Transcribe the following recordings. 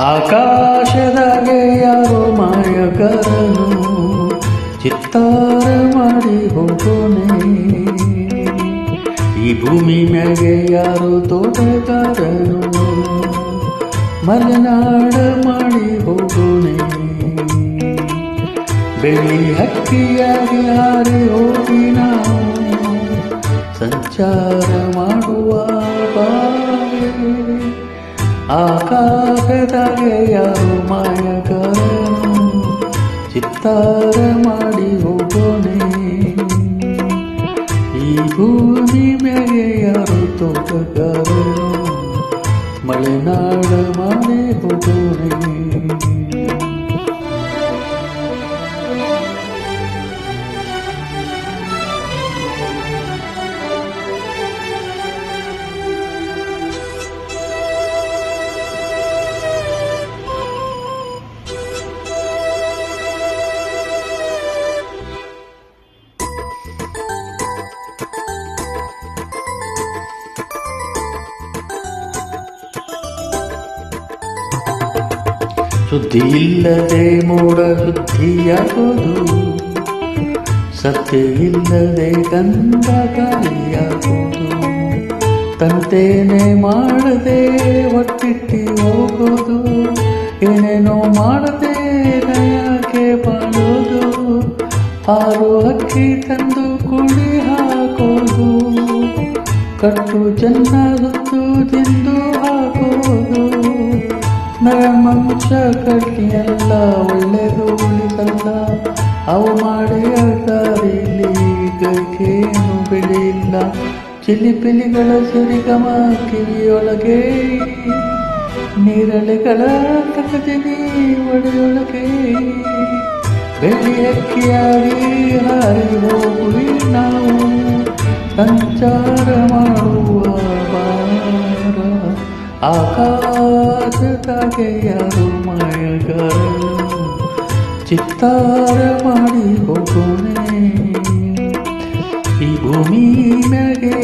ಆಕಾಶದಾಗೆ ಯಾರೋ ಮಾಯಗಾರನು ಚಿತ್ತಾರ ಮಾಡಿ ಹೋಗೋನೆ. ಈ ಭೂಮಿ ಮ್ಯಾಗೆ ಯಾರೋ ತೋಟಗಾರನು ಮಲೆನಾಡ ಮಾಡಿ ಹೋಗೋನೆ. ಬೆಳ್ಳಿ ಹಕ್ಕಿಯಾಗಿ ಹಾರಿ ಹೋಗಿ ನಾವು ಸಂಚಾರ ಮಾಡುವ ಬಾವೆ. ಆಕಾಶದಾಗೆ ಯಾರೋ ಮಾಯಗಾರನು ಚಿತ್ತಾರ ಮಾಡಿ ಹೋಗೋನೆ. ಈ ಭೂಮಿ ಮ್ಯಾಗೆ ಯಾರೋ ತೋಟಗಾರನು ಮಲೆನಾಡ ಮಾಡಿ ಹೋಗೋನೆ. ಸುದ್ದಿ ಇಲ್ಲದೆ ಮೋಡ ಸುದ್ದಿಯಾಗೋದು, ಸತ್ಯ ಇಲ್ಲದೆ ಗಂಧ ಗಾಳಿಯಾಗೋದು. ತಂತೇನೆ ಮಾಡದೆ ಒಟ್ಟಿಟ್ಟಿ ಹೋಗೋದು, ಏನೇನೋ ಮಾಡದೆ ನಯಕ್ಕೆ ಬಾಳೋದು. ಹಾರು ಹಕ್ಕಿ ತಂದು ಕುಡಿ ಹಾಕೋದು, ಕಟ್ಟು ಚೆನ್ನ ಸುತ್ತು ತಿಂದು ಹಾಕೋದು. ನರಮಂಶ ಕಟ್ಟಿಯಲ್ಲ ಒಳ್ಳೆದು ಉಳಿಸಲ್ಲ, ಅವು ಮಾಡಿ ದಾರಿಲಿ ಗೈಕೇನು ಬೆಳೆಯಿಲ್ಲ. ಚಿಲಿಪಿಲಿಗಳ ಸಿರಿಗಮ ಕಿವಿಯೊಳಗೆ, ನೀರಳೆಗಳ ತಕದಿನಿ ಒಡೆಯೊಳಗೆ. ಬೆಳ್ಳಿ ಹಕ್ಕಿಯಾಗಿ ಹಾರಿ ಹೋಗುವಿ ನಾವು ಸಂಚಾರ ಮಾಡುವ ಬಾರ. ಆಕಾಶದಾಗೆ ಯಾರೋ ಮಾಯಗಾರನು ಚಿತ್ತಾರ ಮಾಡಿ ಹೋಗೋನೆ. ಈ ಭೂಮಿ ಮ್ಯಾಗೆ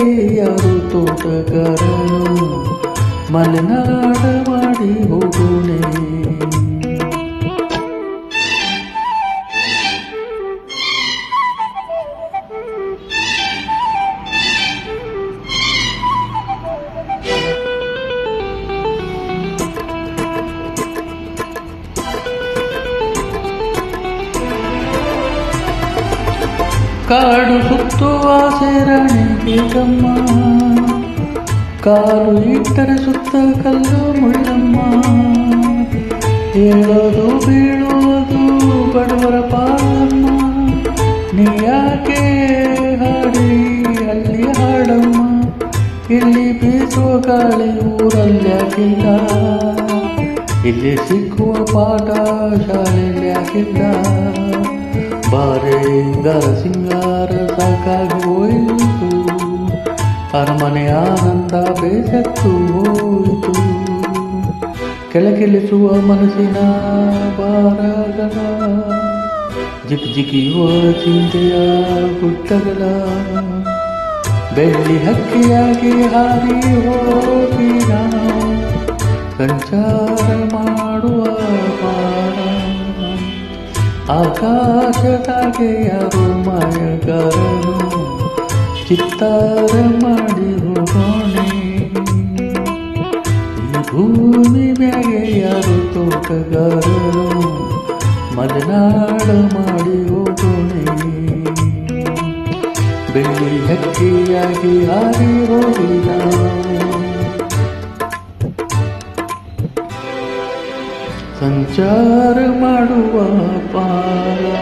ಯಾರೋ ತೋಟಗಾರನು ಮಲೆನಾಡ ಮಾಡಿ ಹೋಗೋನೆ. ಕಾಡು ಸುತ್ತುವ ಸೇರಣೆಗೆ ಗಮ್ಮ, ಕಾಲು ಇಟ್ಟರೆ ಸುತ್ತ ಕಲ್ಲು ಮುಳ್ಳಮ್ಮ. ಹೇಳೋದು ಬೀಳುವುದು ಬಡವರ ಪಾಲಮ್ಮ, ನೀ ಯಾಕೆ ಹಾಡಿ ಅಲ್ಲಿ ಹಾಡಮ್ಮ. ಇಲ್ಲಿ ಬೀಸುವ ಗಾಳಿ ಊರಲ್ಲಿ ಯಾಕಿಲ್ಲ, ಇಲ್ಲಿ ಸಿಕ್ಕುವ ಪಾಠ ಶಾಲೆಯಲ್ಲಿ ಯಾಕಿಲ್ಲ. ಬಾರೆಗಾರ ಸಿಂಗಾರ ಸಾಕಾಗಿ ಹೋಯಿತು, ಅರಮನೆ ಆನಂದ ಬೇಸತ್ತು ಹೋಯಿತು. ಕೆಳಗಿಳಿಸುವ ಮನಸ್ಸಿನ ಭಾರಗಳ, ಜಿಗಿಯುವ ಚಿಂತೆಯ ಗುಡ್ಡಗಳ. ಬೆಳ್ಳಿ ಹಕ್ಕಿಯಾಗಿ ಹಾರಿ ಹೋಗಿ ನಾವು ಸಂಚಾರ ಮಾಡುವ ಬಾರ. ಆಕಾಶದಾಗೆ ಯಾರೋ ಮಾಯಗಾರನು ಚಿತ್ತಾರ ಮಾಡಿ ಹೋಗೋನೆ. ಈ ಭೂಮಿ ಮ್ಯಾಗೆ ಯಾರೋ ತೋಟಗಾರನು ಮಲೆನಾಡ ಮಾಡಿ ಹೋಗೋನೆ. ಬೆಳ್ಳಿ ಹಕ್ಕಿಯಾಗಿ ಹಾರಿ ಹೋಗಿ ನಾವು ಸಂಚಾರ ಮಾಡುವ ಪಾರ.